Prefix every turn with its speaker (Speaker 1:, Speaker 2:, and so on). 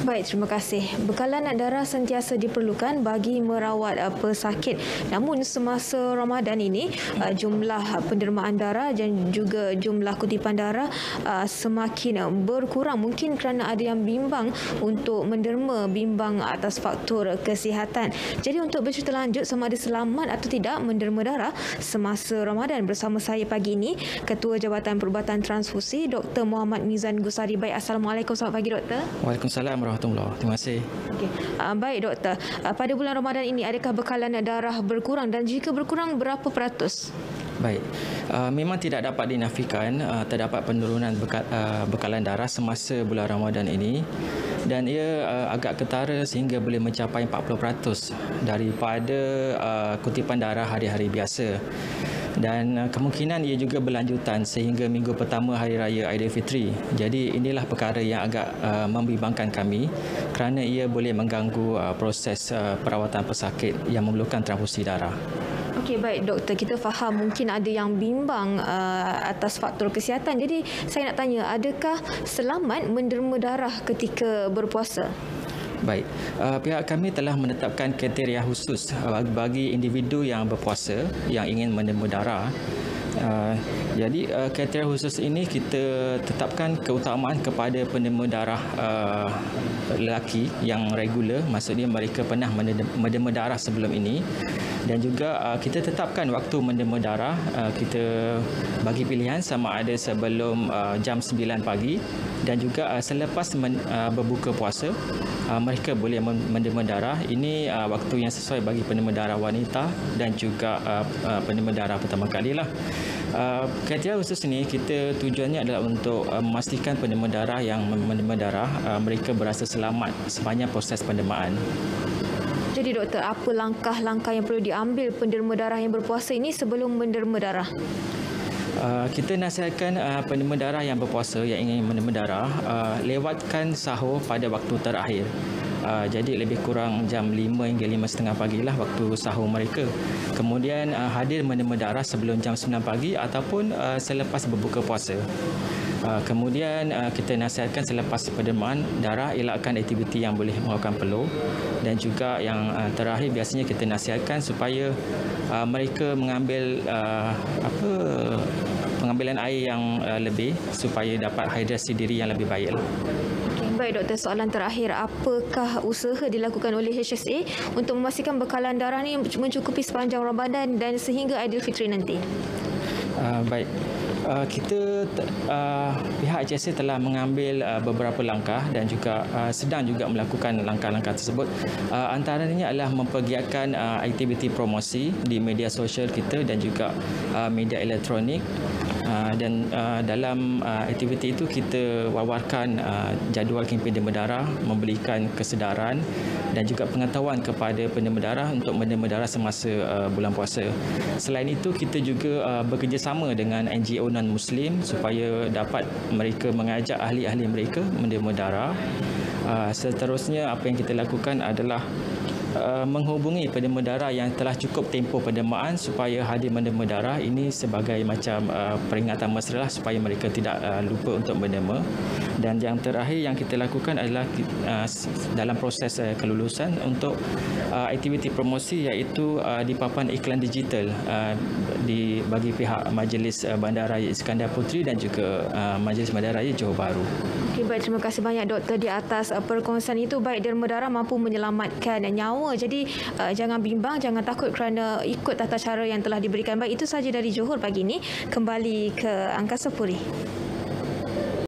Speaker 1: Baik, terima kasih. Bekalan darah sentiasa diperlukan bagi merawat pesakit. Namun semasa Ramadan ini, jumlah pendermaan darah dan juga jumlah kutipan darah semakin berkurang. Mungkin kerana ada yang bimbang untuk menderma, bimbang atas faktor kesihatan. Jadi untuk bercerita lanjut sama ada selamat atau tidak menderma darah semasa Ramadan, bersama saya pagi ini Ketua Jabatan Perubatan Transfusi Dr. Muhammad Mizan Gusari. Baik, Assalamualaikum, selamat pagi Doktor.
Speaker 2: Waalaikumsalam warahmatullahi. Terima kasih.
Speaker 1: Okay. Baik Doktor, pada bulan Ramadan ini adakah bekalan darah berkurang dan jika berkurang berapa peratus?
Speaker 2: Baik, memang tidak dapat dinafikan terdapat penurunan bekalan darah semasa bulan Ramadan ini dan ia agak ketara sehingga boleh mencapai 40% daripada kutipan darah hari-hari biasa. Dan kemungkinan ia juga berlanjutan sehingga minggu pertama Hari Raya Aidilfitri. Jadi inilah perkara yang agak membimbangkan kami kerana ia boleh mengganggu proses perawatan pesakit yang memerlukan transfusi darah.
Speaker 1: Okey, baik Doktor, kita faham mungkin ada yang bimbang atas faktor kesihatan. Jadi saya nak tanya, adakah selamat menderma darah ketika berpuasa?
Speaker 2: Baik, pihak kami telah menetapkan kriteria khusus bagi individu yang berpuasa yang ingin menderma darah. Jadi kriteria khusus ini kita tetapkan keutamaan kepada penderma darah lelaki yang regular, maksudnya mereka pernah menderma darah sebelum ini, dan juga kita tetapkan waktu menderma darah. Kita bagi pilihan sama ada sebelum jam 9 pagi dan juga selepas berbuka puasa. Mereka boleh menderma darah. Ini waktu yang sesuai bagi penderma darah wanita dan juga penderma darah pertama kalilah. Kriteria khusus ini kita tujuannya adalah untuk memastikan penderma darah yang menderma darah mereka berasa selamat sepanjang proses pendermaan.
Speaker 1: Jadi Doktor, apa langkah-langkah yang perlu diambil penderma darah yang berpuasa ini sebelum menderma darah?
Speaker 2: Kita nasihatkan penderma darah yang berpuasa yang ingin menderma darah lewatkan sahur pada waktu terakhir. Jadi lebih kurang jam 5 hingga 5.30 pagi lah waktu sahur mereka. Kemudian hadir menderma darah sebelum jam 9 pagi ataupun selepas berbuka puasa. Kemudian kita nasihatkan selepas pendermaan darah elakkan aktiviti yang boleh mengeluarkan peluh, dan juga yang terakhir biasanya kita nasihatkan supaya mereka mengambil pengambilan air yang lebih supaya dapat hidrasi diri yang lebih baik.
Speaker 1: Baik Doktor, soalan terakhir, apakah usaha dilakukan oleh HSA untuk memastikan bekalan darah ini mencukupi sepanjang Ramadan dan sehingga Aidilfitri nanti?
Speaker 2: Baik. Pihak HSA telah mengambil beberapa langkah dan juga sedang juga melakukan langkah-langkah tersebut. Antaranya adalah mempergiatkan aktiviti promosi di media sosial kita dan juga media elektronik. Dan dalam aktiviti itu kita wawarkan jadual kempen derma darah, memberikan kesedaran dan juga pengetahuan kepada penderma darah untuk menderma darah semasa bulan puasa. Selain itu, kita juga bekerjasama dengan NGO non-Muslim supaya dapat mereka mengajak ahli-ahli mereka menderma darah. Seterusnya, apa yang kita lakukan adalah menghubungi penderma darah yang telah cukup tempoh pendermaan supaya hadir menderma darah. Ini sebagai macam peringatan mesra supaya mereka tidak lupa untuk menderma. Dan yang terakhir yang kita lakukan adalah dalam proses kelulusan untuk aktiviti promosi, iaitu di papan iklan digital bagi pihak Majlis Bandaraya Iskandar Puteri dan juga Majlis Bandaraya Johor Bahru.
Speaker 1: Okay, baik, terima kasih banyak Doktor di atas perkongsian itu. Baik, derma darah mampu menyelamatkan nyawa. Jadi jangan bimbang, jangan takut kerana ikut tata cara yang telah diberikan. Baik, itu sahaja dari Johor pagi ini. Kembali ke Angkasa Puri.